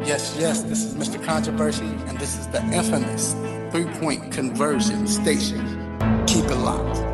Yes, this is Mr. Controversy, and this is the infamous three-point conversion station. Keep it locked.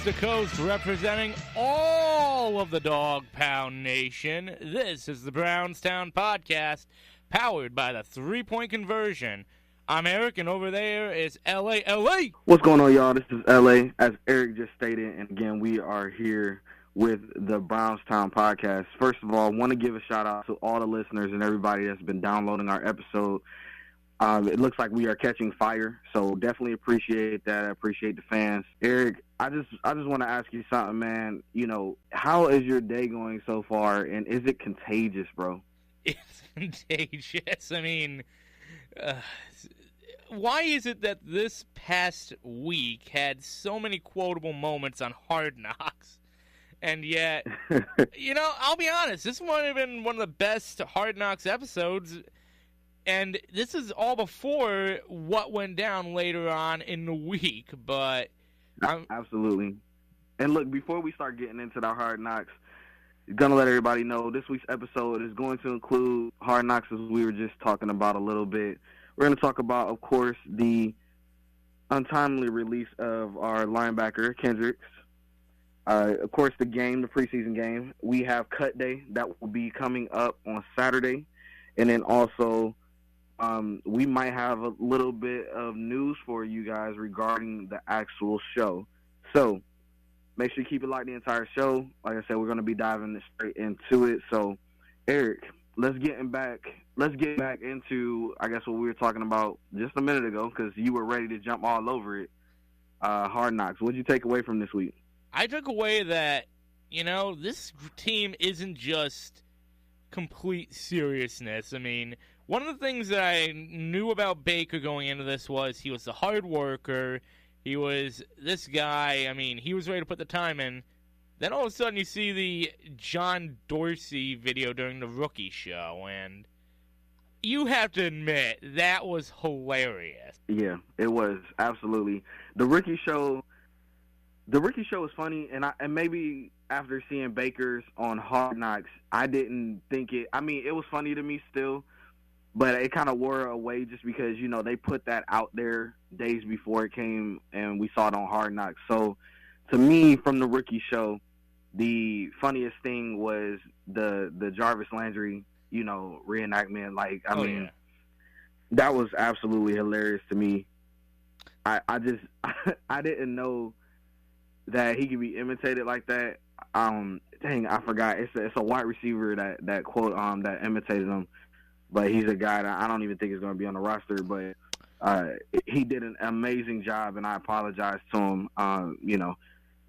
To coast, representing all of the Dog Pound Nation. This is the BrownTown Podcast, powered by the three-point conversion. I'm Eric, and over there is LA. What's going on, y'all? This is LA, as Eric just stated, and again, we are here with the BrownTown Podcast. First of all, I want to give a shout-out to all the listeners and everybody that's been downloading our episode. It looks like we are catching fire, so definitely appreciate that. I appreciate the fans. Eric, I just want to ask you something, man. You know, how is your day going so far, and is it contagious, bro? It's contagious. I mean, why is it that this past week had so many quotable moments on Hard Knocks, and yet, you know, I'll be honest, this might have been one of the best Hard Knocks episodes. And this is all before what went down later on in the week, but... Absolutely. And look, before we start getting into the Hard Knocks, going to let everybody know this week's episode is going to include Hard Knocks, as we were just talking about a little bit. We're going to talk about, of course, the untimely release of our linebacker, Kendricks. Of course, the preseason game. We have Cut Day that will be coming up on Saturday. And then also... we might have a little bit of news for you guys regarding the actual show. So make sure you keep it locked the entire show. Like I said, we're going to be diving straight into it. So, Eric, let's get back into, I guess, what we were talking about just a minute ago, because you were ready to jump all over it. Hard Knocks. What did you take away from this week? I took away that, you know, this team isn't just complete seriousness. I mean, one of the things that I knew about Baker going into this was he was a hard worker. He was this guy. I mean, he was ready to put the time in. Then all of a sudden you see the John Dorsey video during the rookie show, and you have to admit, that was hilarious. Yeah, it was, absolutely. The rookie show was funny, and maybe after seeing Baker's on Hard Knocks, I didn't think it. I mean, it was funny to me still, but it kind of wore away just because, you know, they put that out there days before it came, and we saw it on Hard Knocks. So, to me, from the rookie show, the funniest thing was the Jarvis Landry, you know, reenactment. Like, I mean, yeah. That was absolutely hilarious to me. I just I didn't know that he could be imitated like that. Dang, I forgot. It's a wide receiver that quote that imitated him, but he's a guy that I don't even think is going to be on the roster. But he did an amazing job, and I apologize to him. You know,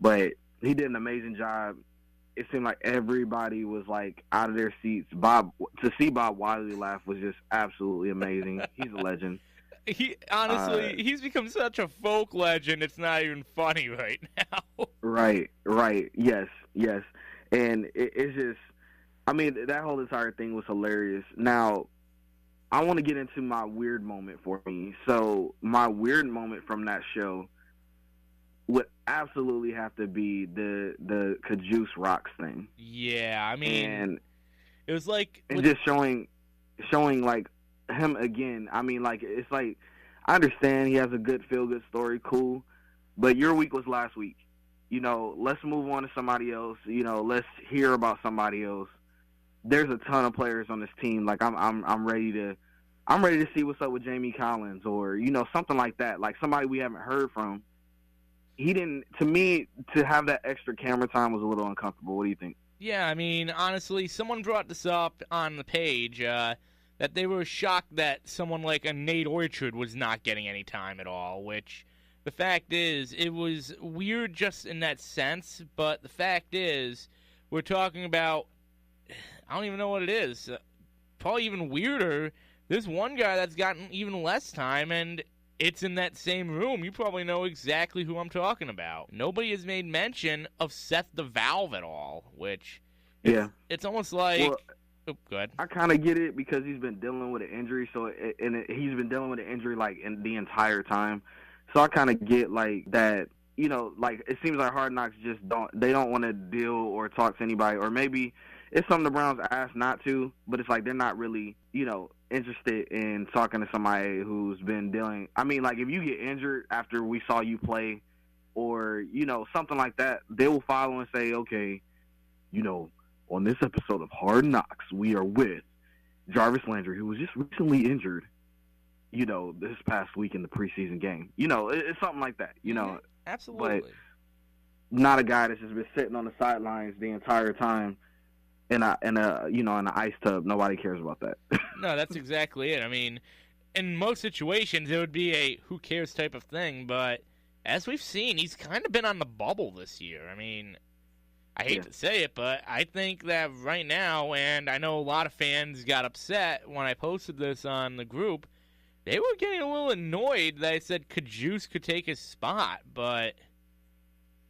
but he did an amazing job. It seemed like everybody was like out of their seats. To see Bob Wiley laugh was just absolutely amazing. He's a legend. He honestly, he's become such a folk legend. It's not even funny right now. Right. Yes. And it's just, I mean, that whole entire thing was hilarious. Now, I want to get into my weird moment for me. So, my weird moment from that show would absolutely have to be the Cajuice Rocks thing. Yeah, I mean, and it was like, and just showing like him again. I mean, like, it's like, I understand he has a good feel-good story, cool, but your week was last week. You know, let's move on to somebody else. You know, let's hear about somebody else. There's a ton of players on this team. Like, I'm ready to see what's up with Jamie Collins, or, you know, something like that. Like, somebody we haven't heard from. He didn't. To me, to have that extra camera time was a little uncomfortable. What do you think? Yeah, I mean, honestly, someone brought this up on the page. That they were shocked that someone like a Nate Orchard was not getting any time at all, which the fact is, it was weird just in that sense, but the fact is, we're talking about, I don't even know what it is, probably even weirder, there's one guy that's gotten even less time, and it's in that same room. You probably know exactly who I'm talking about. Nobody has made mention of Seth the Valve at all, which it's almost like... Well, go ahead. I kind of get it because he's been dealing with an injury, he's been dealing with an injury like in the entire time. So I kind of get like that, you know, like it seems like Hard Knocks just don't want to deal or talk to anybody, or maybe it's something the Browns asked not to, but it's like they're not really, you know, interested in talking to somebody who's been dealing. I mean, like if you get injured after we saw you play, or you know something like that, they will follow and say, okay, you know, on this episode of Hard Knocks, we are with Jarvis Landry, who was just recently injured, you know, this past week in the preseason game. You know, it's something like that, you know. Absolutely. But not a guy that's just been sitting on the sidelines the entire time in an ice tub. Nobody cares about that. No, that's exactly it. I mean, in most situations, it would be a who cares type of thing, but as we've seen, he's kind of been on the bubble this year. I mean, I hate to say it, but I think that right now, and I know a lot of fans got upset when I posted this on the group, they were getting a little annoyed that I said Kajus could take his spot, but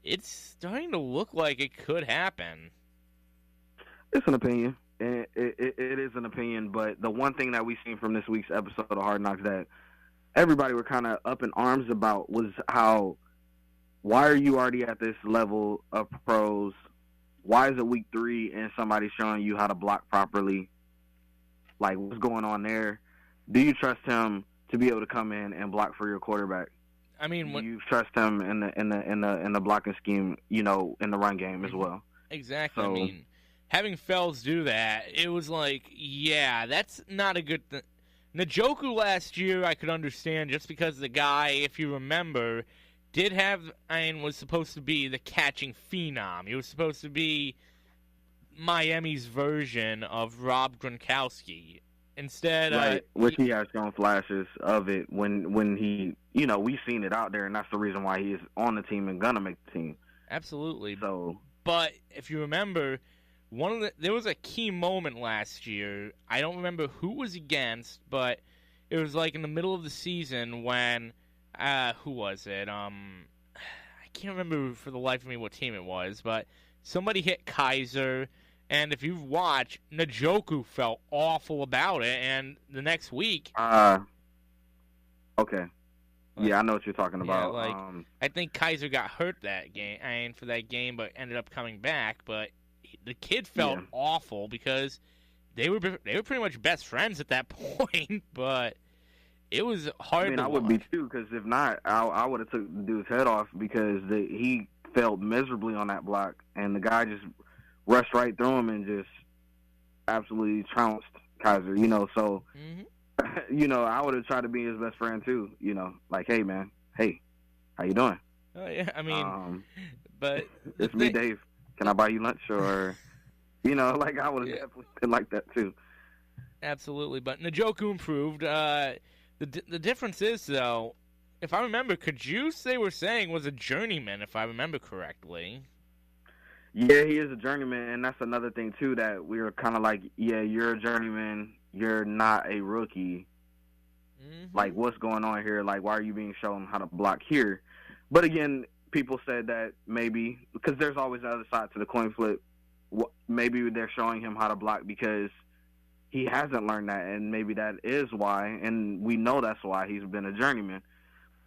it's starting to look like it could happen. It's an opinion. It is an opinion, but the one thing that we've seen from this week's episode of Hard Knocks that everybody were kind of up in arms about was why are you already at this level of pros? Why is it week 3 and somebody's showing you how to block properly? Like, what's going on there? Do you trust him to be able to come in and block for your quarterback? I mean, do you trust him in the blocking scheme? You know, in the run game as well. Exactly. So, I mean, having Fells do that, it was like, yeah, that's not a good thing. Njoku last year, I could understand just because the guy, if you remember, did have and was supposed to be the catching phenom. He was supposed to be Miami's version of Rob Gronkowski. Instead, right, which he has shown flashes of it when he, you know, we've seen it out there, and that's the reason why he is on the team and gonna make the team. Absolutely. So, but if you remember, there was a key moment last year. I don't remember who it was against, but it was like in the middle of the season when. Who was it? I can't remember for the life of me what team it was, but somebody hit Kaiser, and if you've watched, Njoku felt awful about it, and the next week... Okay. Yeah, I know what you're talking about. Yeah, I think Kaiser got hurt that game, for that game, but ended up coming back, but the kid felt awful because they were pretty much best friends at that point, but... It was hard. I mean, I would be too, because if not, I would have took the dude's head off because he felt miserably on that block, and the guy just rushed right through him and just absolutely trounced Kaiser. You know, so you know, I would have tried to be his best friend too. You know, like, hey man, hey, how you doing? Oh yeah, I mean, but it's me, Dave. Can I buy you lunch? Or you know, like I would have definitely been like that too. Absolutely, but Njoku improved. The difference is, though, if I remember, Kajus, they were saying, was a journeyman, if I remember correctly. Yeah, he is a journeyman, and that's another thing, too, that we were kind of like, yeah, you're a journeyman, you're not a rookie. Like, what's going on here? Like, why are you being shown how to block here? But, again, people said that maybe, because there's always the other side to the coin flip, maybe they're showing him how to block because he hasn't learned that, and maybe that is why, and we know that's why he's been a journeyman.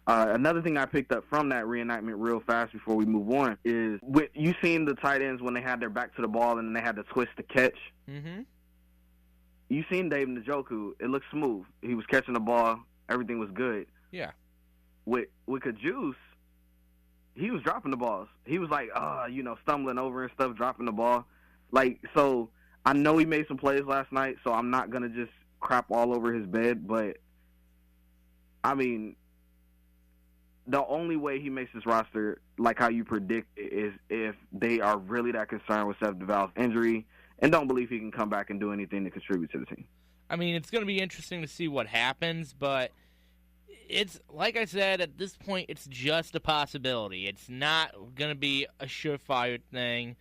Another thing I picked up from that reenactment real fast before we move on is, you seen the tight ends when they had their back to the ball and they had to twist to catch? Mm-hmm. You seen Dave Njoku, it looked smooth. He was catching the ball, everything was good. Yeah. With Kajus, he was dropping the balls. He was like, stumbling over and stuff, dropping the ball. Like, so... I know he made some plays last night, so I'm not going to just crap all over his bed, but, I mean, the only way he makes this roster, like how you predict, is if they are really that concerned with Seth DeVal's injury and don't believe he can come back and do anything to contribute to the team. I mean, it's going to be interesting to see what happens, but it's like I said, at this point, it's just a possibility. It's not going to be a surefire thing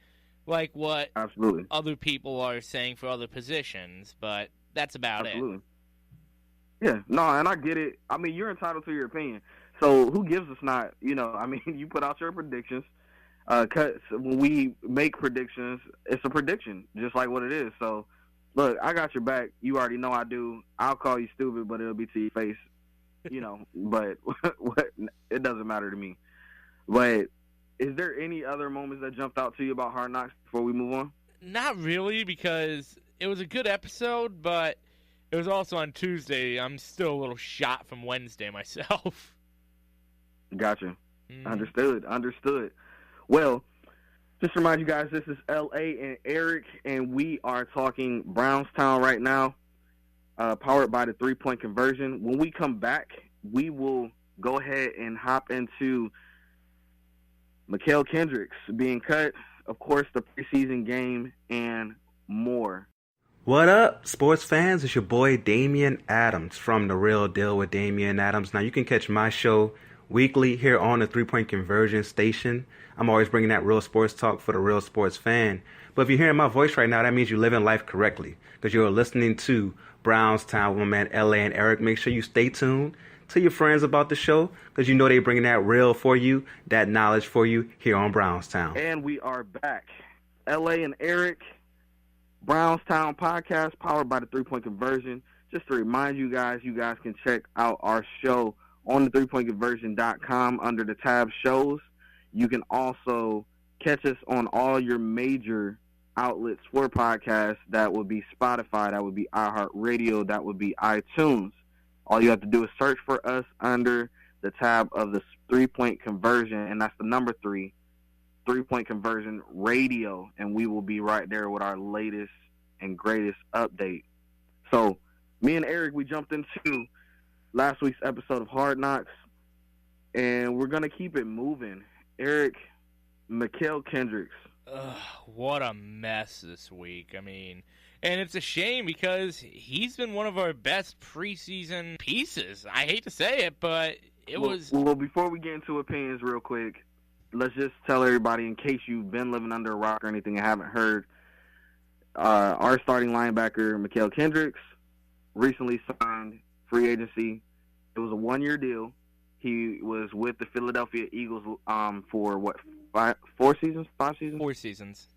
like what Absolutely. other people are saying for other positions, but that's about Absolutely. it. Yeah, no, and I get it. I mean, you're entitled to your opinion. So who gives us not, I mean, you put out your predictions. 'Cause when we make predictions, it's a prediction, just like what it is. So, look, I got your back. You already know I do. I'll call you stupid, but it'll be to your face, But it doesn't matter to me. But is there any other moments that jumped out to you about Hard Knocks before we move on? Not really, because it was a good episode, but it was also on Tuesday. I'm still a little shot from Wednesday myself. Gotcha. Understood. Well, just to remind you guys, this is L.A. and Eric, and we are talking BrownTown right now, powered by the 3-point conversion. When we come back, we will go ahead and hop into Mychal Kendricks being cut, of course, the preseason game, and more. What up, sports fans? It's your boy Damian Adams from The Real Deal with Damian Adams. Now, you can catch my show weekly here on the 3-point conversion station. I'm always bringing that real sports talk for the real sports fan. But if you're hearing my voice right now, that means you're living life correctly, because you're listening to BrownTown with my man L.A. and Eric. Make sure you stay tuned. Tell your friends about the show, because you know they're bringing that real for you, that knowledge for you here on BrownTown. And we are back. L.A. and Eric, BrownTown Podcast, powered by the 3-point conversion. Just to remind you guys can check out our show on the 3pointconversion.com under the tab shows. You can also catch us on all your major outlets for podcasts. That would be Spotify, that would be iHeartRadio, that would be iTunes. All you have to do is search for us under the tab of the 3-point conversion, and that's the number 3-point conversion radio, and we will be right there with our latest and greatest update. So, me and Eric, we jumped into last week's episode of Hard Knocks, and we're going to keep it moving. Eric, Mychal Kendricks. What a mess this week. I mean, and it's a shame because he's been one of our best preseason pieces. I hate to say it, but was... Well, before we get into opinions real quick, let's just tell everybody, in case you've been living under a rock or anything and haven't heard, our starting linebacker, Mychal Kendricks, recently signed free agency. It was a 1-year deal. He was with the Philadelphia Eagles for, 4 seasons? 5 seasons? 4 seasons.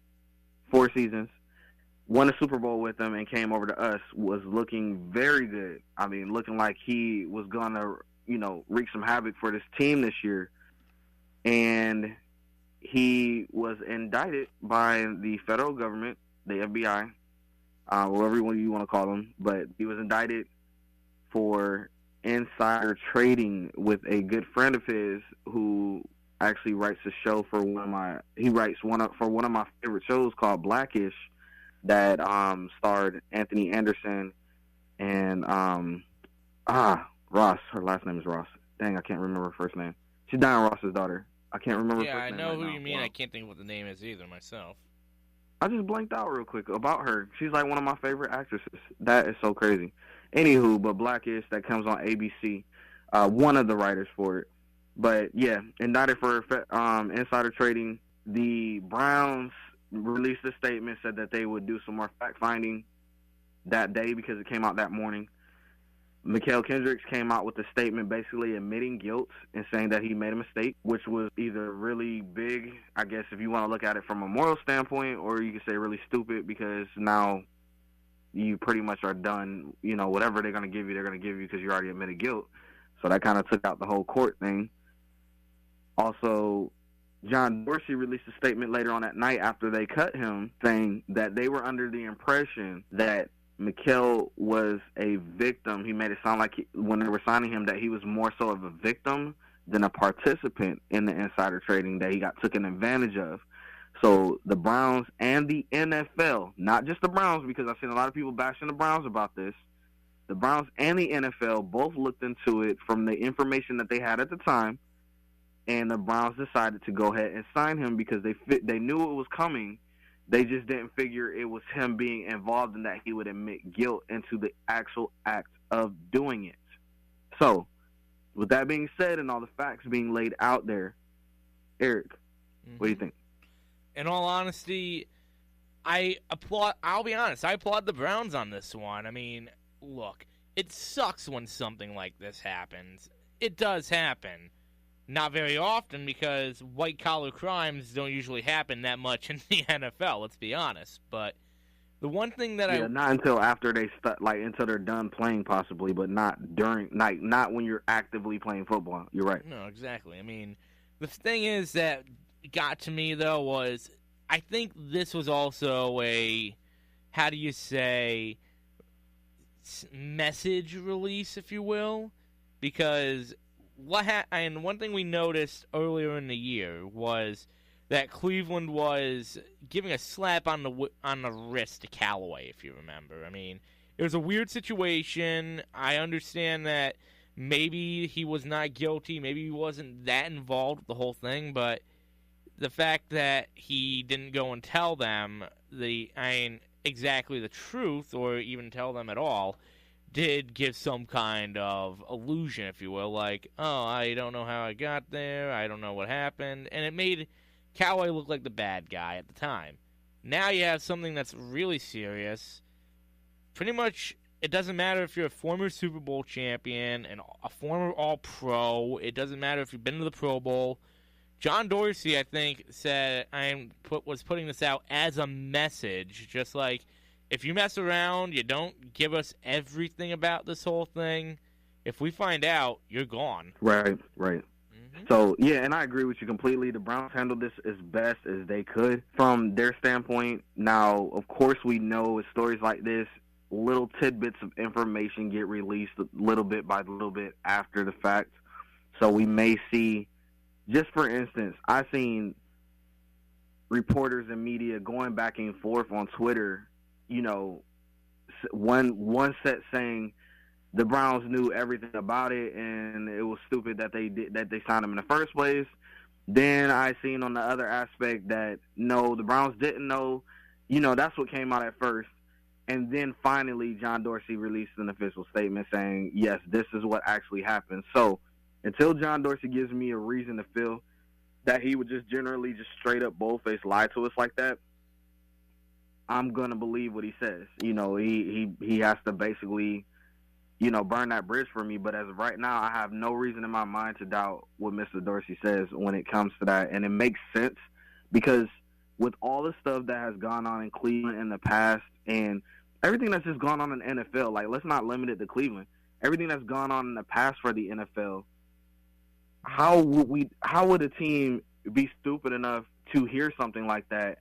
4 seasons. Won a Super Bowl with them and came over to us. Was looking very good. I mean, looking like he was going to, wreak some havoc for this team this year. And he was indicted by the federal government, the FBI, whatever you want to call them. But he was indicted for insider trading with a good friend of his who actually writes a show for one of my favorite shows called Blackish that starred Anthony Anderson and Ross. Her last name is Ross. Dang, I can't remember her first name. She's Diane Ross's daughter. I can't remember her first name. Yeah, I know right who now. you mean. Wow. I can't think of what the name is either myself. I just blanked out real quick about her. She's like one of my favorite actresses. That is so crazy. Anywho, but Blackish, that comes on ABC. One of the writers for it. But, yeah, indicted for insider trading. The Browns released a statement, said that they would do some more fact-finding that day because it came out that morning. Mychal Kendricks came out with a statement basically admitting guilt and saying that he made a mistake, which was either really big, I guess, if you want to look at it from a moral standpoint, or you could say really stupid because now you pretty much are done. Whatever they're going to give you, they're going to give you because you already admitted guilt. So that kind of took out the whole court thing. Also, John Dorsey released a statement later on that night after they cut him saying that they were under the impression that Mychal was a victim. He made it sound like when they were signing him that he was more so of a victim than a participant in the insider trading that he got taken advantage of. So the Browns and the NFL, not just the Browns, because I've seen a lot of people bashing the Browns about this, the Browns and the NFL both looked into it from the information that they had at the time, and the Browns decided to go ahead and sign him because they knew it was coming. They just didn't figure it was him being involved in that he would admit guilt into the actual act of doing it. So, with that being said and all the facts being laid out there, Eric, what do you think? In all honesty, I'll be honest, I applaud the Browns on this one. I mean, look, it sucks when something like this happens. It does happen. Not very often, because white-collar crimes don't usually happen that much in the NFL, let's be honest. But the one thing that not until after they until they're done playing, possibly, but not during, not when you're actively playing football. You're right. No, exactly. I mean, the thing is that got to me, though, was I think this was also a, how do you say, message release, if you will, because and one thing we noticed earlier in the year was that Cleveland was giving a slap on the wrist to Callaway, if you remember. I mean, it was a weird situation. I understand that maybe he was not guilty, maybe he wasn't that involved with the whole thing, but the fact that he didn't go and tell them exactly the truth, or even tell them at all, did give some kind of illusion, if you will, like, oh, I don't know how I got there, I don't know what happened, and it made Callaway look like the bad guy at the time. Now you have something that's really serious. Pretty much, it doesn't matter if you're a former Super Bowl champion and a former All-Pro. It doesn't matter if you've been to the Pro Bowl. John Dorsey, I think, said was putting this out as a message, just like, if you mess around, you don't give us everything about this whole thing, if we find out, you're gone. Right. So, yeah, and I agree with you completely. The Browns handled this as best as they could from their standpoint. Now, of course, we know with stories like this, little tidbits of information get released little bit by little bit after the fact. So we may see, just for instance, I've seen reporters and media going back and forth on Twitter, you know, one set saying the Browns knew everything about it and it was stupid that they signed him in the first place. Then I seen on the other aspect that no, the Browns didn't know. You know, that's what came out at first. And then finally John Dorsey released an official statement saying, yes, this is what actually happened. So until John Dorsey gives me a reason to feel that he would just generally just straight up boldface lie to us like that, I'm going to believe what he says. You know, he has to basically, you know, burn that bridge for me. But as of right now, I have no reason in my mind to doubt what Mr. Dorsey says when it comes to that. And it makes sense because with all the stuff that has gone on in Cleveland in the past and everything that's just gone on in the NFL, like, let's not limit it to Cleveland. Everything that's gone on in the past for the NFL, how would a team be stupid enough to hear something like that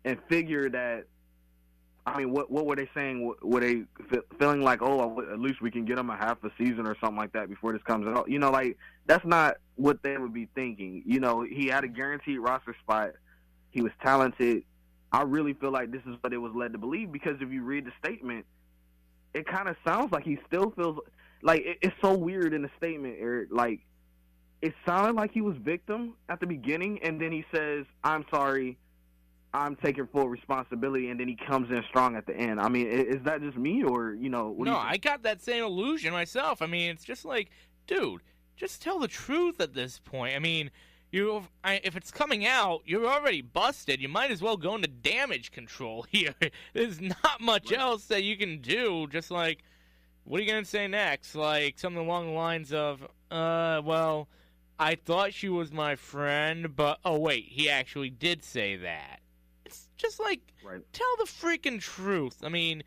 and figure that, I mean, what were they saying? Were they feeling like, oh, at least we can get him a half a season or something like that before this comes out? You know, like, that's not what they would be thinking. You know, he had a guaranteed roster spot. He was talented. I really feel like this is what it was led to believe, because if you read the statement, it kind of sounds like he still feels like it's so weird in the statement, Eric. Like, it sounded like he was victim at the beginning, and then he says, I'm sorry, I'm taking full responsibility, and then he comes in strong at the end. I mean, is that just me, or, you know? No, I got that same illusion myself. I mean, it's just like, dude, just tell the truth at this point. I mean, if it's coming out, you're already busted. You might as well go into damage control here. There's not much else that you can do. Just like, what are you going to say next? Like, something along the lines of, well, I thought she was my friend, but, oh, wait, he actually did say that. It's just like, Tell the freaking truth. I mean,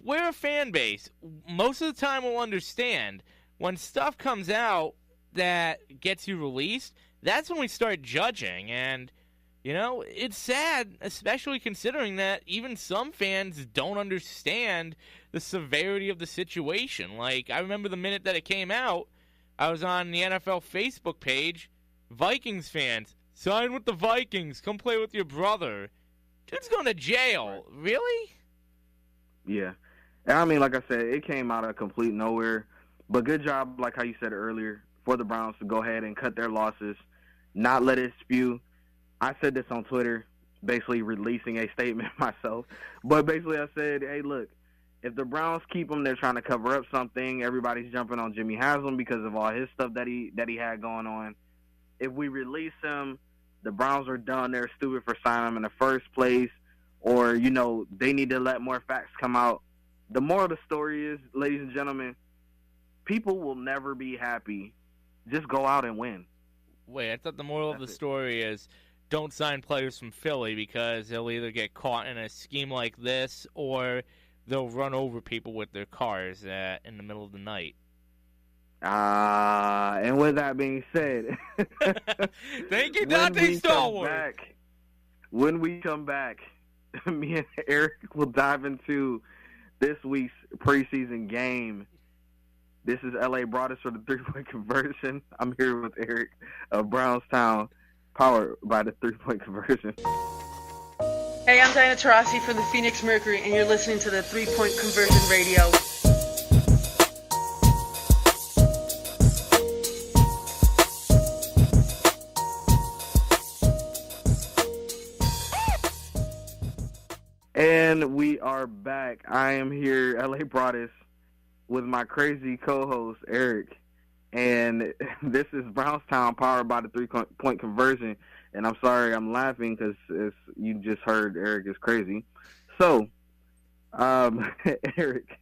we're a fan base. Most of the time we'll understand. When stuff comes out that gets you released, that's when we start judging. And, you know, it's sad, especially considering that even some fans don't understand the severity of the situation. Like, I remember the minute that it came out, I was on the NFL Facebook page. Vikings fans, sign with the Vikings. Come play with your brother. Dude's going to jail. Really? Yeah. I mean, like I said, it came out of complete nowhere. But good job, like how you said earlier, for the Browns to go ahead and cut their losses, not let it spew. I said this on Twitter, basically releasing a statement myself. But basically I said, hey, look, if the Browns keep him, they're trying to cover up something. Everybody's jumping on Jimmy Haslam because of all his stuff that he had going on. If we release him, the Browns are done. They're stupid for signing him in the first place. Or, they need to let more facts come out. The moral of the story is, ladies and gentlemen, people will never be happy. Just go out and win. Wait, I thought the moral of the story is don't sign players from Philly because they'll either get caught in a scheme like this or they'll run over people with their cars in the middle of the night. And with that being said, thank you, Dante Stallworth. When we come back, me and Eric will dive into this week's preseason game. This is LA Broadus for the 3-point conversion. I'm here with Eric of BrownTown, powered by the 3-point conversion. Hey, I'm Diana Taurasi from the Phoenix Mercury, and you're listening to the 3-point conversion radio. And we are back. I am here, LA Broadus, with my crazy co-host, Eric. And this is BrownTown, powered by the 3-point conversion. And I'm sorry I'm laughing because you just heard Eric is crazy. So, Eric,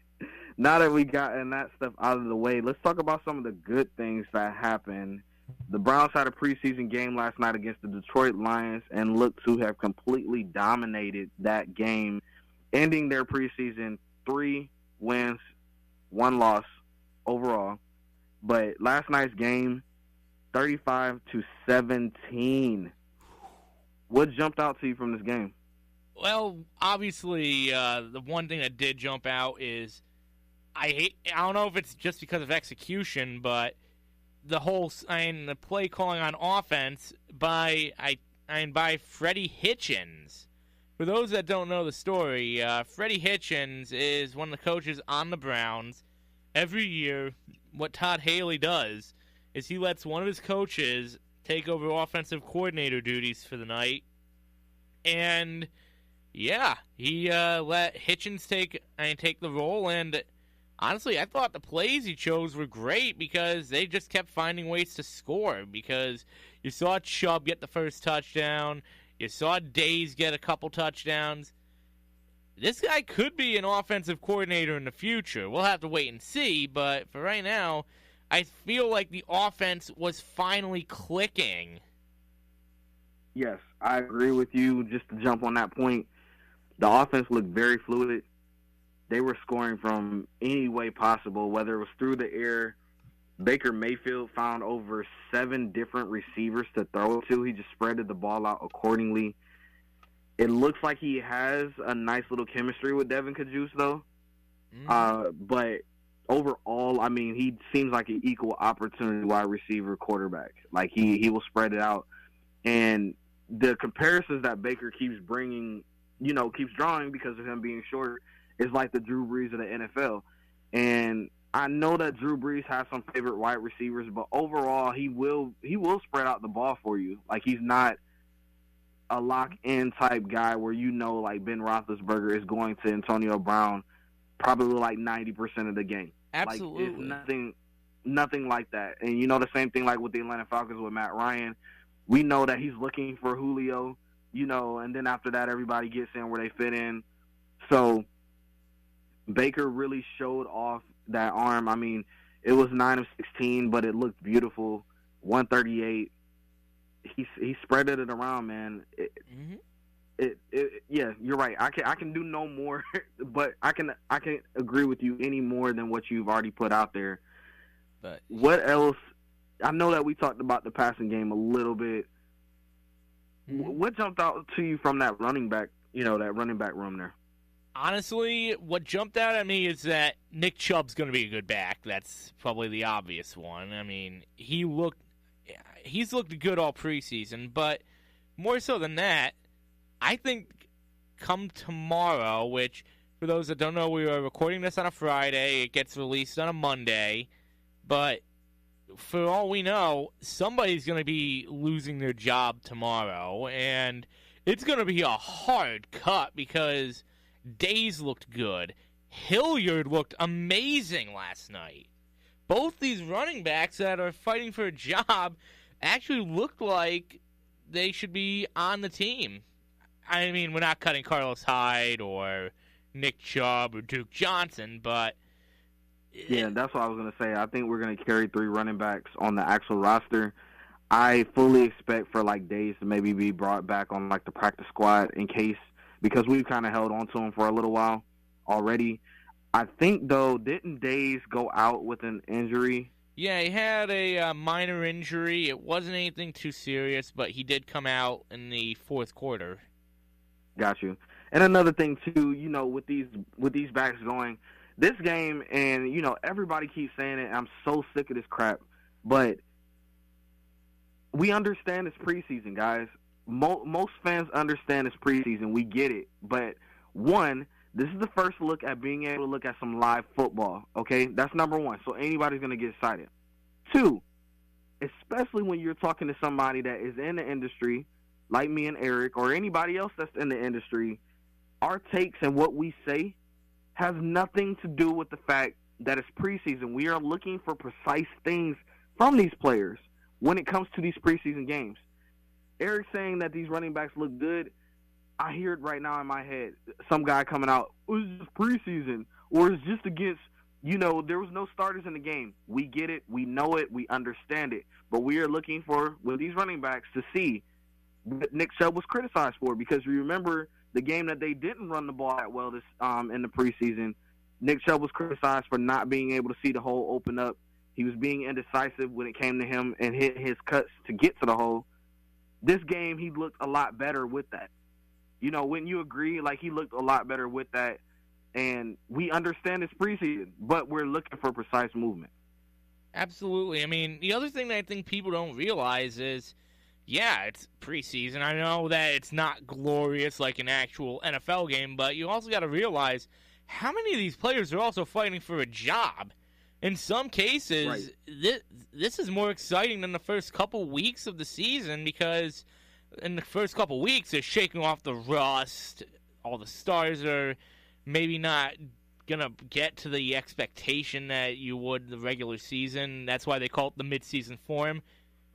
now that we gotten that stuff out of the way, let's talk about some of the good things that happened. The Browns had a preseason game last night against the Detroit Lions and looked to have completely dominated that game, ending their preseason 3 wins, 1 loss overall. But last night's game, 35-17. What jumped out to you from this game? Well, obviously, the one thing that did jump out is I don't know if it's just because of execution, but the play calling on offense by Freddie Hitchens. For those that don't know the story, Freddie Hitchens is one of the coaches on the Browns. Every year, what Todd Haley does is he lets one of his coaches take over offensive coordinator duties for the night. And, yeah, he let Hitchens take the role. And, honestly, I thought the plays he chose were great because they just kept finding ways to score. Because you saw Chubb get the first touchdown. You saw Days get a couple touchdowns. This guy could be an offensive coordinator in the future. We'll have to wait and see, but for right now, I feel like the offense was finally clicking. Yes, I agree with you. Just to jump on that point, the offense looked very fluid. They were scoring from any way possible, whether it was through the air. Baker Mayfield found over 7 different receivers to throw to. He just spreaded the ball out accordingly. It looks like he has a nice little chemistry with Devin Kajus, though. But overall, I mean, he seems like an equal opportunity wide receiver quarterback. Like, he will spread it out. And the comparisons that Baker keeps bringing, keeps drawing because of him being short, is like the Drew Brees of the NFL. And I know that Drew Brees has some favorite wide receivers, but overall, he will spread out the ball for you. Like, he's not a lock-in type guy where like Ben Roethlisberger is going to Antonio Brown probably like 90% of the game. Absolutely. Like, it's nothing like that. And the same thing like with the Atlanta Falcons with Matt Ryan. We know that he's looking for Julio, and then after that everybody gets in where they fit in. So Baker really showed off that arm. I mean, it was 9 of 16, but it looked beautiful. 138. He spreaded it around, man. Yeah, you're right. I can do no more, but I can agree with you any more than what you've already put out there. But what else? I know that we talked about the passing game a little bit. What jumped out to you from that running back? That running back room there. Honestly, what jumped out at me is that Nick Chubb's going to be a good back. That's probably the obvious one. I mean, he's looked good all preseason, but more so than that, I think come tomorrow, which for those that don't know, we are recording this on a Friday. It gets released on a Monday, but for all we know, somebody's going to be losing their job tomorrow, and it's going to be a hard cut because Days looked good. Hilliard looked amazing last night. Both these running backs that are fighting for a job actually look like they should be on the team. I mean, we're not cutting Carlos Hyde or Nick Chubb or Duke Johnson, but... Yeah, that's what I was going to say. I think we're going to carry 3 running backs on the actual roster. I fully expect for, like, Days to maybe be brought back on, like, the practice squad in case, because we've kind of held on to him for a little while already. I think, though, didn't Days go out with an injury? Yeah, he had a minor injury. It wasn't anything too serious, but he did come out in the fourth quarter. Got you. And another thing, too, you know, with these backs going, this game, and, you know, everybody keeps saying it, I'm so sick of this crap, but we understand it's preseason, guys. Most fans understand it's preseason. We get it. But, one, this is the first look at being able to look at some live football, okay? That's number one, so anybody's going to get excited. 2, especially when you're talking to somebody that is in the industry, like me and Eric, or anybody else that's in the industry, our takes and what we say has nothing to do with the fact that it's preseason. We are looking for precise things from these players when it comes to these preseason games. Eric saying that these running backs look good, I hear it right now in my head. Some guy coming out, it's just preseason, or it's just against, you know, there was no starters in the game. We get it, we know it, we understand it. But we are looking for, with these running backs, to see what Nick Chubb was criticized for, because we remember the game that they didn't run the ball that well this in the preseason. Nick Chubb was criticized for not being able to see the hole open up. He was being indecisive when it came to him and hit his cuts to get to the hole. This game, he looked a lot better with that. You know, wouldn't you agree? Like, he looked a lot better with that. And we understand it's preseason, but we're looking for precise movement. Absolutely. I mean, the other thing that I think people don't realize is, yeah, it's preseason. I know that it's not glorious like an actual NFL game, but you also got to realize how many of these players are also fighting for a job. In some cases, right, this is more exciting than the first couple weeks of the season, because in the first couple weeks they're shaking off the rust. All the stars are maybe not going to get to the expectation that you would the regular season. That's why they call it the midseason form.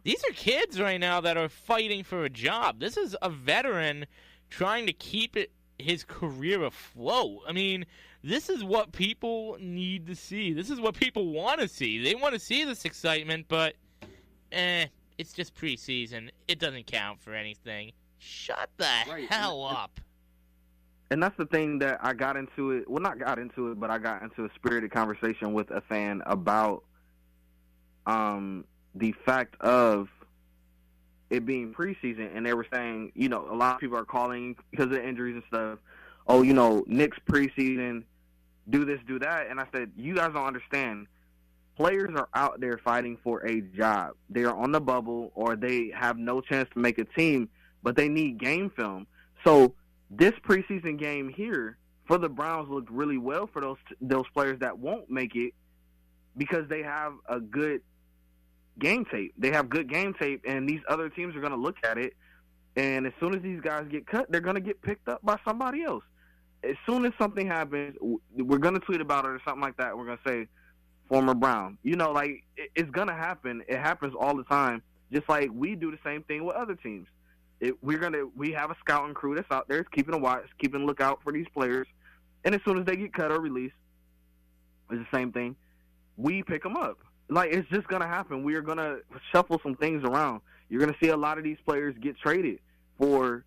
These are kids right now that are fighting for a job. This is a veteran trying to keep his career afloat. I mean, this is what people need to see. This is what people want to see. They want to see this excitement, but it's just preseason. It doesn't count for anything. Shut the hell up. And that's the thing that I got into it. Well, not got into it, but I got into a spirited conversation with a fan about the fact of it being preseason, and they were saying, you know, a lot of people are calling because of the injuries and stuff, oh, you know, Nick's preseason, do this, do that. And I said, you guys don't understand. Players are out there fighting for a job. They are on the bubble, or they have no chance to make a team, but they need game film. So this preseason game here for the Browns looked really well for those players that won't make it, because they have a good game tape. They have good game tape, and these other teams are going to look at it, and as soon as these guys get cut, they're going to get picked up by somebody else. As soon as something happens, we're going to tweet about it or something like that. We're going to say, former Brown. You know, like, it's going to happen. It happens all the time, just like we do the same thing with other teams. We have a scouting crew that's out there keeping a watch, keeping a lookout for these players, and as soon as they get cut or released, it's the same thing. We pick them up. Like, it's just going to happen. We are going to shuffle some things around. You're going to see a lot of these players get traded for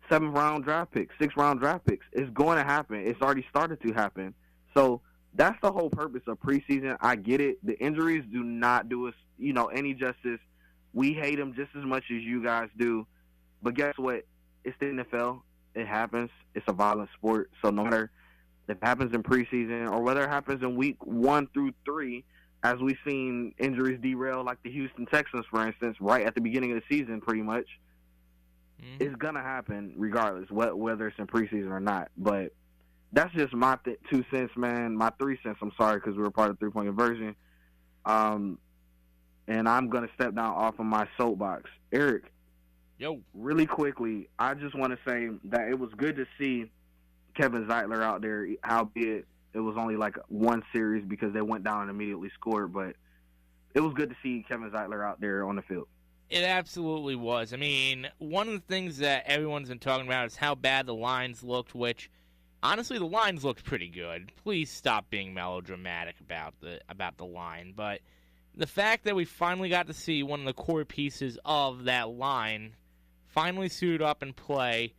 7th-round draft picks, 6th-round draft picks. It's going to happen. It's already started to happen. So that's the whole purpose of preseason. I get it. The injuries do not do us, you know, any justice. We hate them just as much as you guys do. But guess what? It's the NFL. It happens. It's a violent sport. So no matter if it happens in preseason or whether it happens in week 1 through 3, as we've seen injuries derail, like the Houston Texans, for instance, right at the beginning of the season, pretty much, it's going to happen regardless, whether it's in preseason or not. But that's just my 2 cents, man, my 3 cents, I'm sorry, because we were part of 3-point conversion. And I'm going to step down off of my soapbox. Eric, yo, really quickly, I just want to say that it was good to see Kevin Zeitler out there, albeit it was only like one series because they went down and immediately scored. But it was good to see Kevin Zeitler out there on the field. It absolutely was. I mean, one of the things that everyone's been talking about is how bad the lines looked, which, honestly, the lines looked pretty good. Please stop being melodramatic about the line. But the fact that we finally got to see one of the core pieces of that line finally suit up and play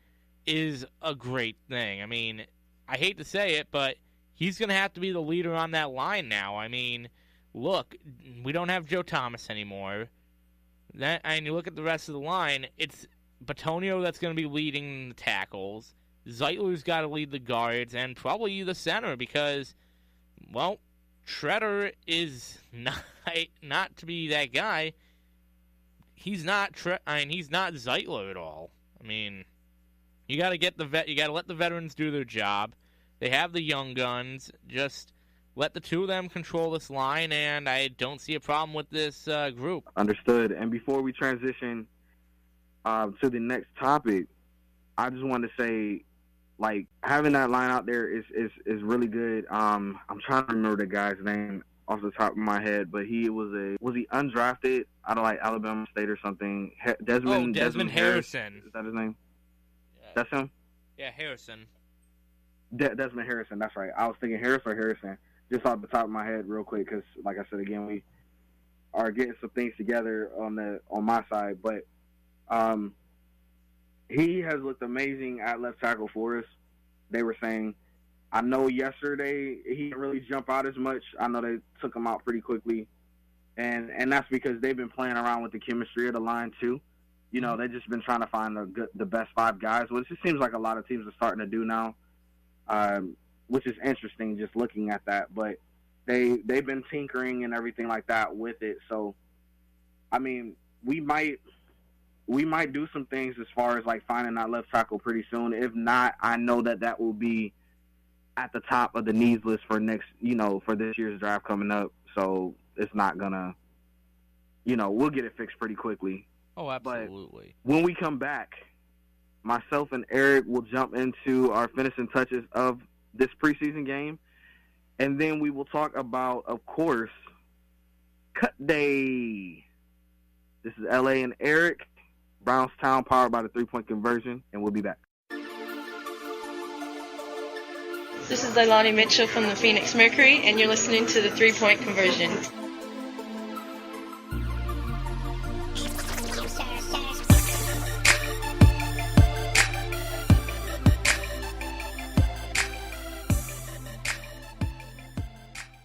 is a great thing. I mean, I hate to say it, but he's going to have to be the leader on that line now. I mean, look, we don't have Joe Thomas anymore. And you look at the rest of the line, it's Batonio that's going to be leading the tackles. Zeitler's got to lead the guards and probably the center because, well, Treader is not to be that guy. He's not he's not Zeitler at all. I mean, you got to let the veterans do their job. They have the young guns. Just let the two of them control this line, and I don't see a problem with this group. Understood. And before we transition to the next topic, I just want to say, like, having that line out there is really good. I'm trying to remember the guy's name off the top of my head, but he was he undrafted out of like Alabama State or something? Desmond Harrison. Is that his name? Yeah. That's him? Yeah, Harrison. Desmond Harrison. That's right. I was thinking Harris or Harrison. Just off the top of my head real quick because, like I said, again, we are getting some things together on my side. But he has looked amazing at left tackle for us. They were saying, I know yesterday he didn't really jump out as much. I know they took him out pretty quickly. And that's because they've been playing around with the chemistry of the line, too. You know, they've just been trying to find the best five guys, which it seems like a lot of teams are starting to do now. Which is interesting just looking at that. But they've been tinkering and everything like that with it. So, I mean, we might do some things as far as, like, finding that left tackle pretty soon. If not, I know that will be at the top of the needs list for for this year's draft coming up. So it's not going to, we'll get it fixed pretty quickly. Oh, absolutely. But when we come back, myself and Eric will jump into our finishing touches of this preseason game, and then we will talk about, of course, Cut Day. This is LA and Eric, BrownTown, powered by the 3-point conversion, and we'll be back. This is Linebacker Mychal from the Phoenix Mercury, and you're listening to the 3-point conversion.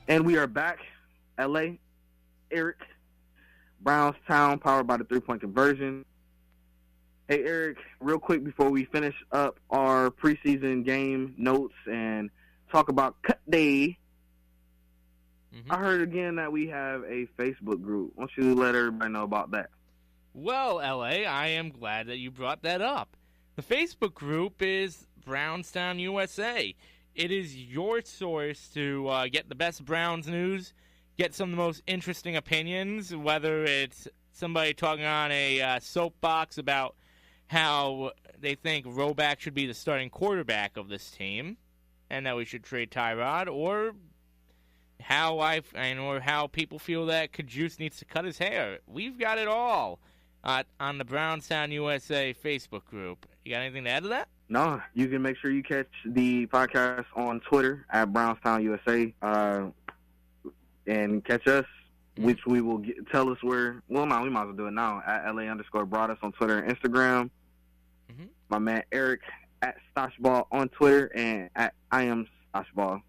And we are back. LA, Eric, BrownTown, powered by the 3-point conversion. Hey, Eric, real quick before we finish up our preseason game notes and talk about Cut Day, I heard again that we have a Facebook group. Why don't you let everybody know about that? Well, LA, I am glad that you brought that up. The Facebook group is BrownTown USA. It is your source to get the best Browns news, get some of the most interesting opinions, whether it's somebody talking on a soapbox about how they think Roback should be the starting quarterback of this team and that we should trade Tyrod, or how people feel that Kajus needs to cut his hair. We've got it all on the BrownTown USA Facebook group. You got anything to add to that? No, you can make sure you catch the podcast on Twitter at BrownTown USA and catch us, which we will tell us where. Well, no, we might as well do it now at LA_Broadus on Twitter and Instagram. My man Eric at Stoshball on Twitter and at I am Stoshball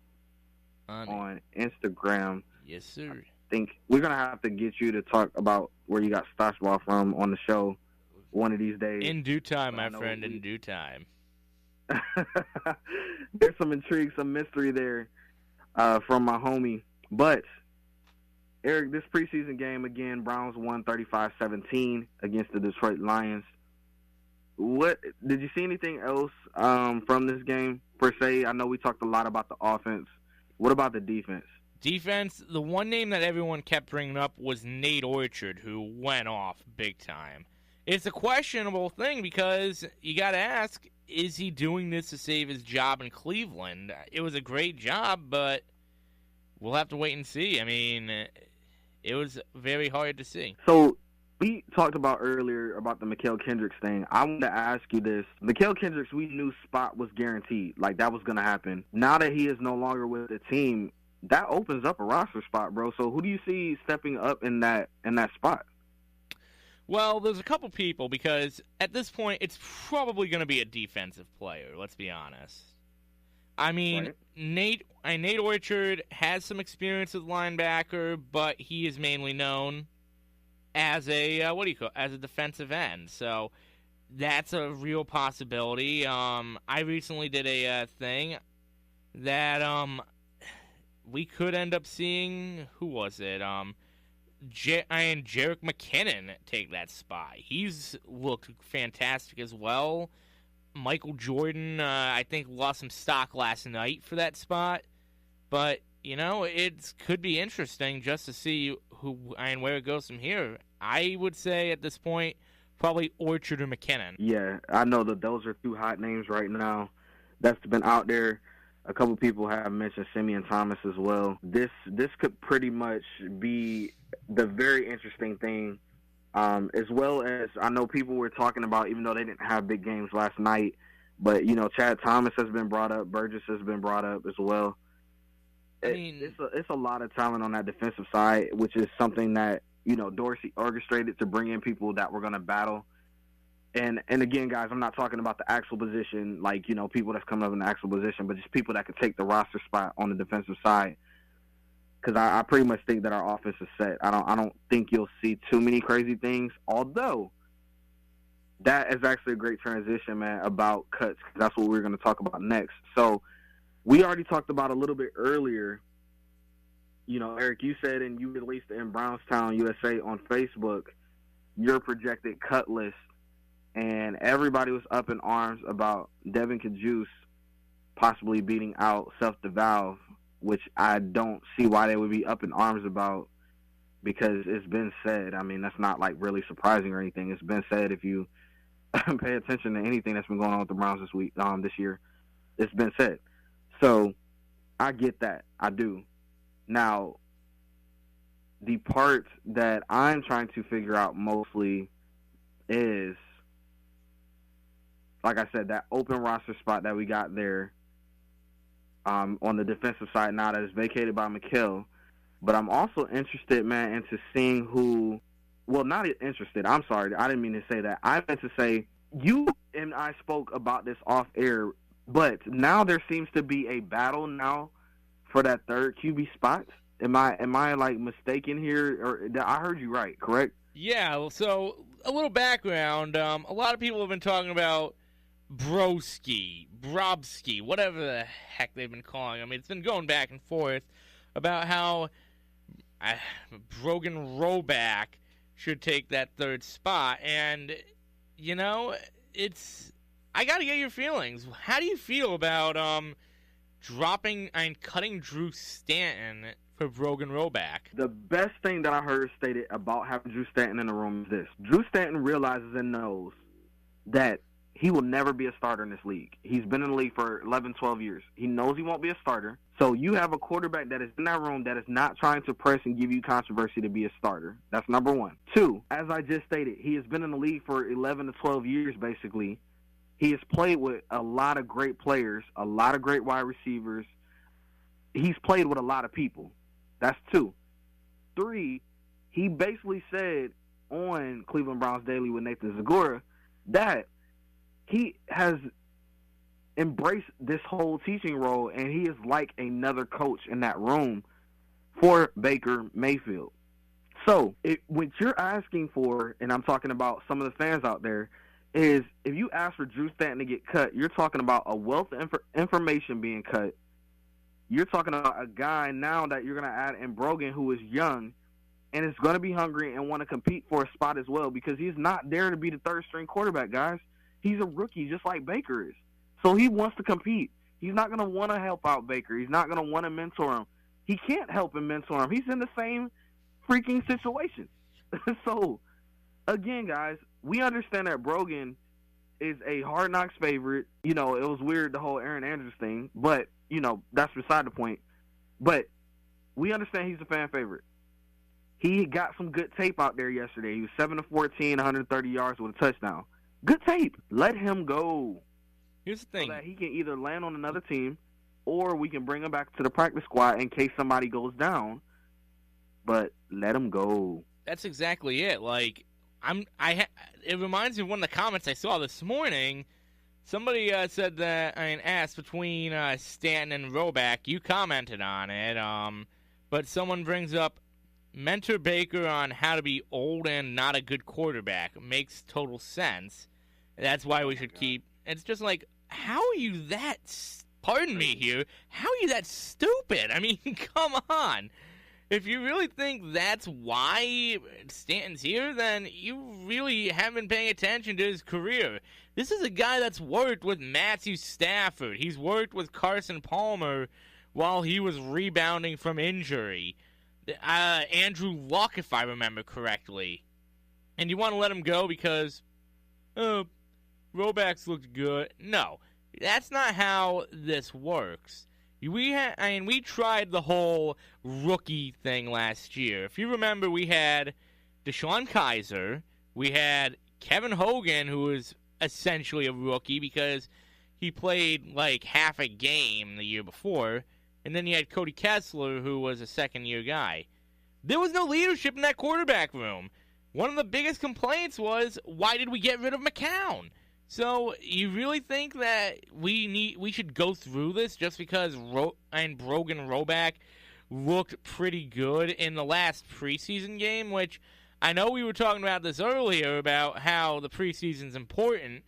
on Instagram. Yes, sir. I think we're gonna have to get you to talk about where you got Stoshball from on the show one of these days. In due time, my friend. In due time. There's some intrigue, some mystery there from my homie. But, Eric, this preseason game, again, Browns won 35-17 against the Detroit Lions. What did you see anything else from this game, per se? I know we talked a lot about the offense. What about the defense? Defense, the one name that everyone kept bringing up was Nate Orchard, who went off big time. It's a questionable thing because you got to ask, is he doing this to save his job in Cleveland? It was a great job, but we'll have to wait and see. I mean, it was very hard to see. So we talked about earlier about the Mychal Kendricks thing. I want to ask you this. Mychal Kendricks, we knew spot was guaranteed. Like, that was going to happen. Now that he is no longer with the team, that opens up a roster spot, bro. So who do you see stepping up in that spot? Well, there's a couple people, because at this point, it's probably going to be a defensive player, let's be honest. I mean, right. Nate Orchard has some experience with linebacker, but he is mainly known as a, as a defensive end. So that's a real possibility. I recently did a thing that we could end up seeing, who was it? Jerick McKinnon take that spot. He's looked fantastic as well. Michael Jordan, I think, lost some stock last night for that spot. But, it could be interesting just to see who and where it goes from here. I would say at this point, probably Orchard or McKinnon. Yeah, I know that those are two hot names right now that's been out there. A couple people have mentioned Simeon Thomas as well. This could pretty much be the very interesting thing, as well as I know people were talking about, even though they didn't have big games last night, but, Chad Thomas has been brought up. Burgess has been brought up as well. It's a lot of talent on that defensive side, which is something that, Dorsey orchestrated to bring in people that were going to battle. And again, guys, I'm not talking about the actual position, like, people that's coming up in the actual position, but just people that could take the roster spot on the defensive side. Because I pretty much think that our offense is set. I don't think you'll see too many crazy things, although that is actually a great transition, man, about cuts, because that's what we're going to talk about next. So we already talked about a little bit earlier, Eric, you said, and you released in BrownTown USA on Facebook, your projected cut list. And everybody was up in arms about Devin Kajus possibly beating out Self DeValve, which I don't see why they would be up in arms about, because it's been said. I mean, that's not like really surprising or anything. It's been said if you pay attention to anything that's been going on with the Browns this year. It's been said. So I get that. I do. Now, the part that I'm trying to figure out mostly is, like I said, that open roster spot that we got there on the defensive side now that is vacated by Mychal. But I'm also interested, man, into seeing who – well, not interested. I'm sorry. I didn't mean to say that. I meant to say you and I spoke about this off air, but now there seems to be a battle now for that third QB spot. Am I like mistaken here? Or I heard you right, correct? Yeah, so a little background. A lot of people have been talking about Brobski, whatever the heck they've been calling him. It's been going back and forth about how Brogan Roback should take that third spot. And, I got to get your feelings. How do you feel about dropping and cutting Drew Stanton for Brogan Roback? The best thing that I heard stated about having Drew Stanton in the room is this. Drew Stanton realizes and knows that he will never be a starter in this league. He's been in the league for 11, 12 years. He knows he won't be a starter. So you have a quarterback that is in that room that is not trying to press and give you controversy to be a starter. That's number one. Two, as I just stated, he has been in the league for 11 to 12 years, basically. He has played with a lot of great players, a lot of great wide receivers. He's played with a lot of people. That's two. Three, he basically said on Cleveland Browns Daily with Nathan Zagora that he has embraced this whole teaching role, and he is like another coach in that room for Baker Mayfield. So what you're asking for, and I'm talking about some of the fans out there, is if you ask for Drew Stanton to get cut, you're talking about a wealth of information being cut. You're talking about a guy now that you're going to add in Brogan, who is young and is going to be hungry and want to compete for a spot as well, because he's not there to be the third-string quarterback, guys. He's a rookie just like Baker is. So he wants to compete. He's not going to want to help out Baker. He's not going to want to mentor him. He can't help and mentor him. He's in the same freaking situation. So, again, guys, we understand that Brogan is a Hard Knocks favorite. You know, it was weird, the whole Aaron Andrews thing, but, you know, that's beside the point. But we understand he's a fan favorite. He got some good tape out there yesterday. He was 7 of 14, 130 yards with a touchdown. Good tape. Let him go. Here's the thing. So that he can either land on another team or we can bring him back to the practice squad in case somebody goes down. But let him go. That's exactly it. Like, it reminds me of one of the comments I saw this morning. Somebody said that, asked between Stanton and Roback. You commented on it. But someone brings up mentor Baker on how to be old and not a good quarterback. Makes total sense. That's why we should keep. It's just like, how are you that? Pardon me here. How are you that stupid? I mean, come on. If you really think that's why Stanton's here, then you really haven't been paying attention to his career. This is a guy that's worked with Matthew Stafford. He's worked with Carson Palmer while he was rebounding from injury. Andrew Luck, if I remember correctly. And you want to let him go because, Roback's looked good. No, that's not how this works. We tried the whole rookie thing last year. If you remember, we had Deshaun Kaiser. We had Kevin Hogan, who was essentially a rookie because he played like half a game the year before. And then you had Cody Kessler, who was a second-year guy. There was no leadership in that quarterback room. One of the biggest complaints was, why did we get rid of McCown? So you really think that we should go through this just because Brogan Roback looked pretty good in the last preseason game, which I know we were talking about this earlier about how the preseason's important,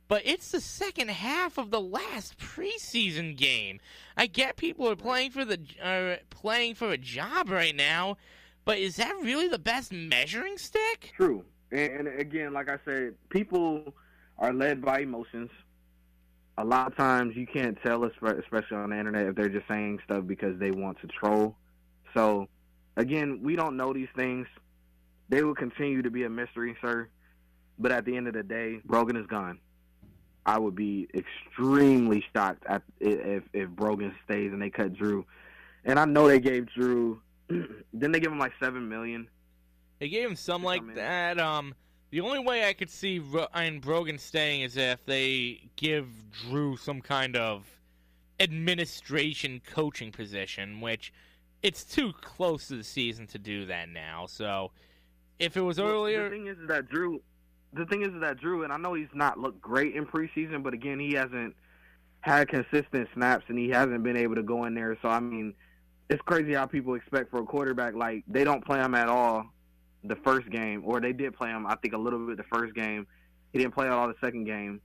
but it's the second half of the last preseason game. I get people are playing for a job right now, but is that really the best measuring stick? True. And again, like I said, people are led by emotions. A lot of times you can't tell, especially on the internet, if they're just saying stuff because they want to troll. So, again, we don't know these things. They will continue to be a mystery, sir. But at the end of the day, Brogan is gone. I would be extremely shocked if Brogan stays and they cut Drew. And I know they gave Drew, didn't they give him like $7 million? They gave him something like that. The only way I could see Brogan staying is if they give Drew some kind of administration coaching position, which it's too close to the season to do that now. So if it was earlier... The thing is that Drew, and I know he's not looked great in preseason, but again, he hasn't had consistent snaps and he hasn't been able to go in there. So, I mean, it's crazy how people expect for a quarterback, like, they don't play him at all the first game, or they did play him, I think, a little bit the first game. He didn't play at all the second game.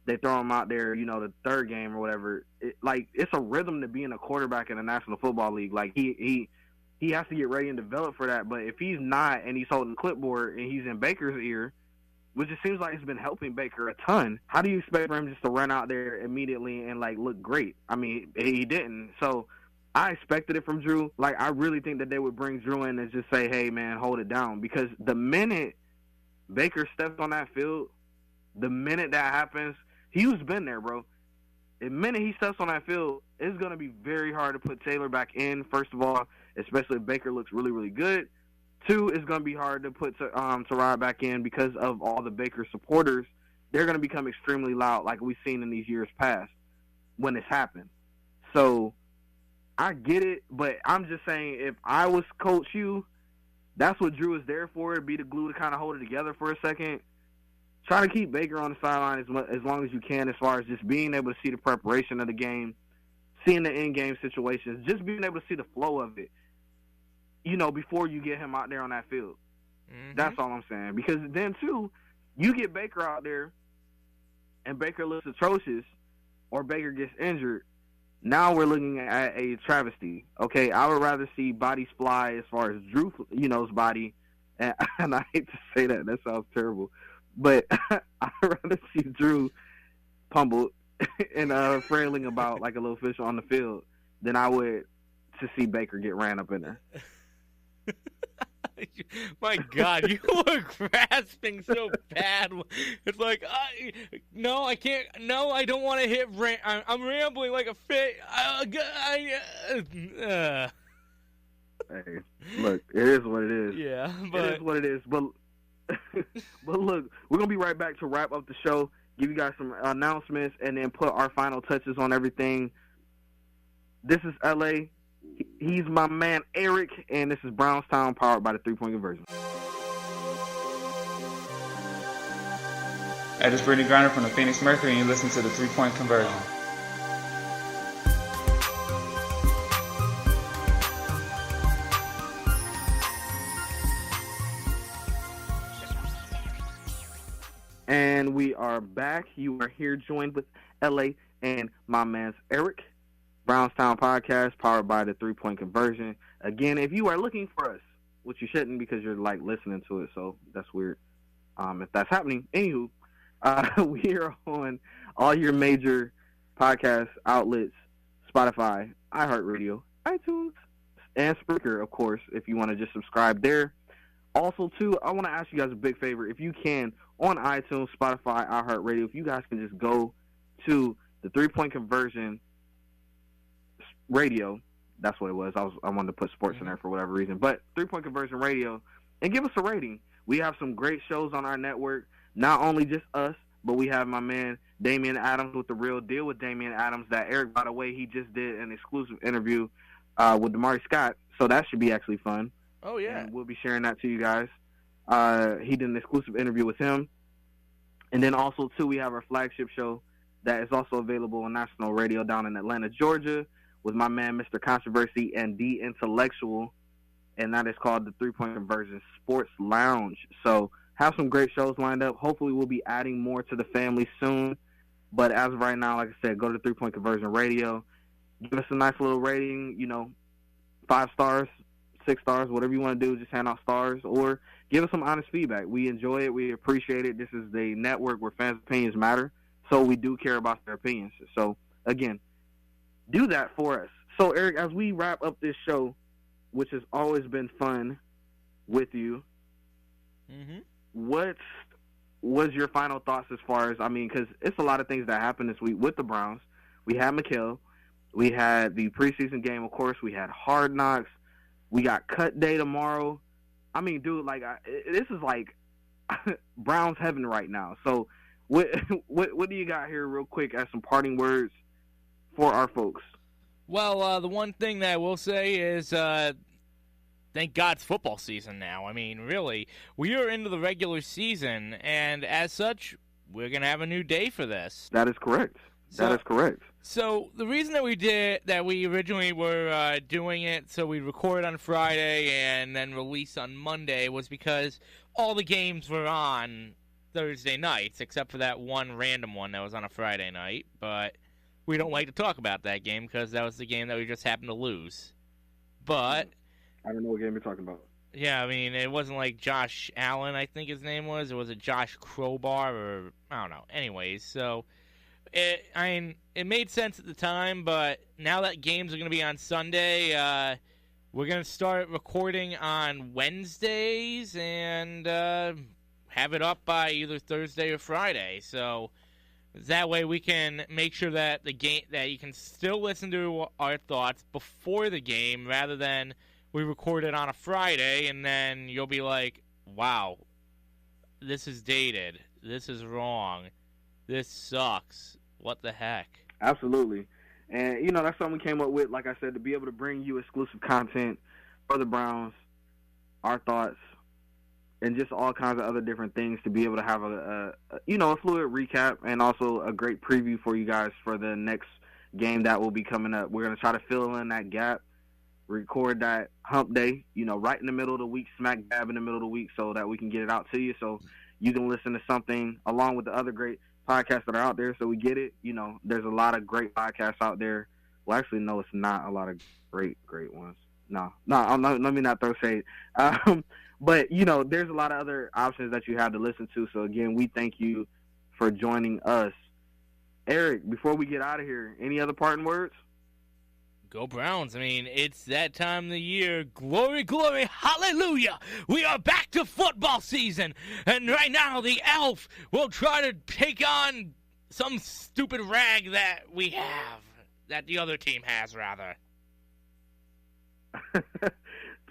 They throw him out there, the third game or whatever. It's a rhythm to being a quarterback in the National Football League. Like, he has to get ready and develop for that. But if he's not and he's holding the clipboard and he's in Baker's ear, which it seems like it's been helping Baker a ton, how do you expect for him just to run out there immediately and, look great? I mean, he didn't. So I expected it from Drew. I really think that they would bring Drew in and just say, hey, man, hold it down. Because the minute Baker steps on that field, the minute that happens, Hugh's been there, bro. The minute he steps on that field, it's going to be very hard to put Taylor back in, first of all, especially if Baker looks really, really good. Two, it's going to be hard to put Tyrod back in because of all the Baker supporters. They're going to become extremely loud like we've seen in these years past when it's happened. So I get it, but I'm just saying if I was Coach Hugh, that's what Drew is there for, to be the glue to kind of hold it together for a second. Try to keep Baker on the sideline as long as you can, as far as just being able to see the preparation of the game, seeing the in-game situations, just being able to see the flow of it, before you get him out there on that field. Mm-hmm. That's all I'm saying. Because then, too, you get Baker out there and Baker looks atrocious or Baker gets injured. Now we're looking at a travesty. Okay, I would rather see bodies fly as far as Drew's body. And I hate to say that. That sounds terrible. But I'd rather see Drew pummeled and frailing about like a little fish on the field than I would to see Baker get ran up in there. My God, you were grasping so bad. It's like, no, I can't. No, I don't want to hit. I'm rambling like a fit. Hey, look, it is what it is. Yeah, but it is what it is. But but look, we're gonna be right back to wrap up the show, give you guys some announcements, and then put our final touches on everything. This is LA. He's my man Eric, and this is BrownTown, powered by the 3-Point Conversion. Hey, this is Brittany Griner from the Phoenix Mercury, and you listen to the 3-Point Conversion. And we are back. You are here joined with LA and my man's Eric. BrownTown Podcast, powered by the 3-Point Conversion. Again, if you are looking for us, which you shouldn't because you're like listening to it, so that's weird if that's happening. Anywho, we are on all your major podcast outlets, Spotify, iHeartRadio, iTunes, and Spreaker, of course, if you want to just subscribe there. Also, too, I want to ask you guys a big favor. If you can, on iTunes, Spotify, iHeartRadio, if you guys can just go to the 3-Point Conversion Radio, that's what it was. I wanted to put sports in there for whatever reason, but 3-Point Conversion Radio, and give us a rating. We have some great shows on our network, not only just us, but we have my man Damian Adams with The Real Deal with Damian Adams. That Eric, by the way, he just did an exclusive interview with Damari Scott, so that should be actually fun. Oh yeah, and we'll be sharing that to you guys. He did an exclusive interview with him, and then also too, we have our flagship show that is also available on national radio down in Atlanta, Georgia, with my man, Mr. Controversy and The Intellectual, and that is called the 3-Point Conversion Sports Lounge. So have some great shows lined up. Hopefully we'll be adding more to the family soon. But as of right now, like I said, go to 3-Point Conversion Radio. Give us a nice little rating, 5 stars, 6 stars, whatever you want to do. Just hand out stars or give us some honest feedback. We enjoy it. We appreciate it. This is the network where fans' opinions matter. So we do care about their opinions. So, again, do that for us. So, Eric, as we wrap up this show, which has always been fun with you, what was your final thoughts as far as, because it's a lot of things that happened this week with the Browns. We had Mychal. We had the preseason game, of course. We had Hard Knocks. We got cut day tomorrow. Dude, this is like Browns heaven right now. So, what do you got here real quick as some parting words for our folks? Well, the one thing that I will say is thank God it's football season now. Really, we are into the regular season, and as such, we're going to have a new day for this. That is correct. That is correct. So the reason that we originally were doing it, so we record on Friday and then release on Monday, was because all the games were on Thursday nights, except for that one random one that was on a Friday night. But we don't like to talk about that game because that was the game that we just happened to lose. But I don't know what game you're talking about. Yeah, it wasn't like Josh Allen, I think his name was. Or was it Josh Crowbar? Or I don't know. Anyways, so it made sense at the time, but now that games are going to be on Sunday, we're going to start recording on Wednesdays and have it up by either Thursday or Friday. So that way we can make sure that that you can still listen to our thoughts before the game, rather than we record it on a Friday and then you'll be like, wow, this is dated. This is wrong. This sucks. What the heck? Absolutely. And, that's something we came up with, like I said, to be able to bring you exclusive content for the Browns, our thoughts, and just all kinds of other different things to be able to have a fluid recap and also a great preview for you guys for the next game that will be coming up. We're going to try to fill in that gap, record that hump day, right in the middle of the week, smack dab in the middle of the week, so that we can get it out to you so you can listen to something along with the other great podcasts that are out there. So we get it. There's a lot of great podcasts out there. Well, actually, no, it's not a lot of great ones. No, let me not throw shade. But, there's a lot of other options that you have to listen to. So, again, we thank you for joining us. Eric, before we get out of here, any other parting words? Go Browns. I mean, it's that time of the year. Glory, glory, hallelujah. We are back to football season. And right now, the elf will try to take on some stupid rag that we have. That the other team has, rather.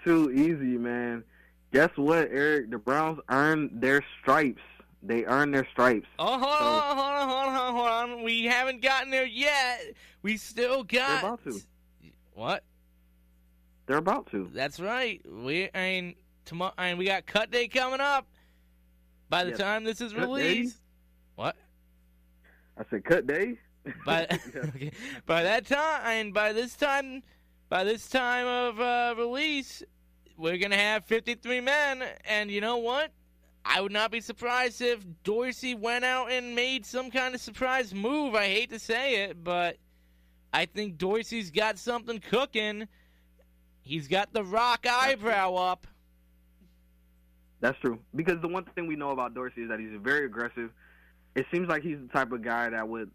Too easy, man. Guess what, Eric? The Browns earned their stripes. They earned their stripes. Oh, hold on. We haven't gotten there yet. We still got... They're about to. What? They're about to. That's right. We got cut day coming up. By the time this is released. Day? What? I said cut day. Okay. By this time of release, we're gonna have 53 men, and you know what? I would not be surprised if Dorsey went out and made some kind of surprise move. I hate to say it, but I think Dorsey's got something cooking. He's got the rock eyebrow up. That's true. Because the one thing we know about Dorsey is that he's very aggressive. It seems like he's the type of guy that would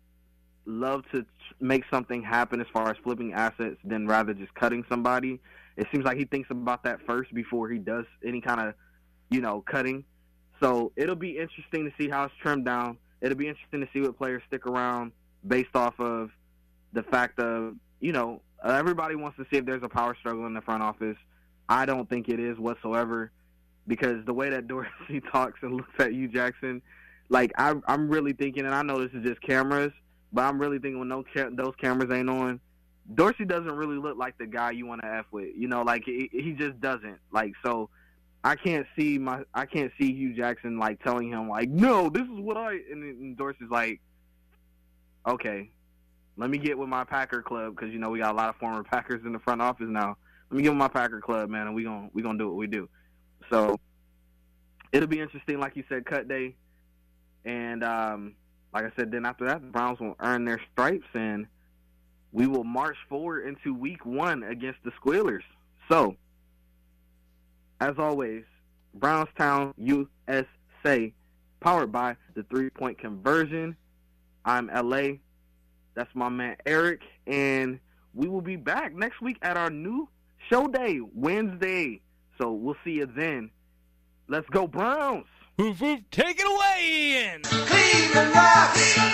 love to make something happen as far as flipping assets than rather just cutting somebody. It seems like he thinks about that first before he does any kind of, cutting. So it'll be interesting to see how it's trimmed down. It'll be interesting to see what players stick around based off of the fact of, everybody wants to see if there's a power struggle in the front office. I don't think it is whatsoever, because the way that Dorsey talks and looks at Hugh Jackson, like I'm really thinking, and I know this is just cameras, but I'm really thinking when those cameras ain't on, Dorsey doesn't really look like the guy you want to F with. He just doesn't. So I can't see Hugh Jackson telling him no, this is what and Dorsey's like, okay, let me get with my Packer club, because we got a lot of former Packers in the front office now. Let me get with my Packer club, man, and we gonna do what we do. So it'll be interesting, like you said, cut day, and like I said, then after that, the Browns will earn their stripes, and we will march forward into Week 1 against the Squealers. So, as always, BrownTown USA, powered by the 3-Point Conversion. I'm LA. That's my man Eric, and we will be back next week at our new show day, Wednesday. So we'll see you then. Let's go Browns! Take it away, Ian! Cleveland rocks!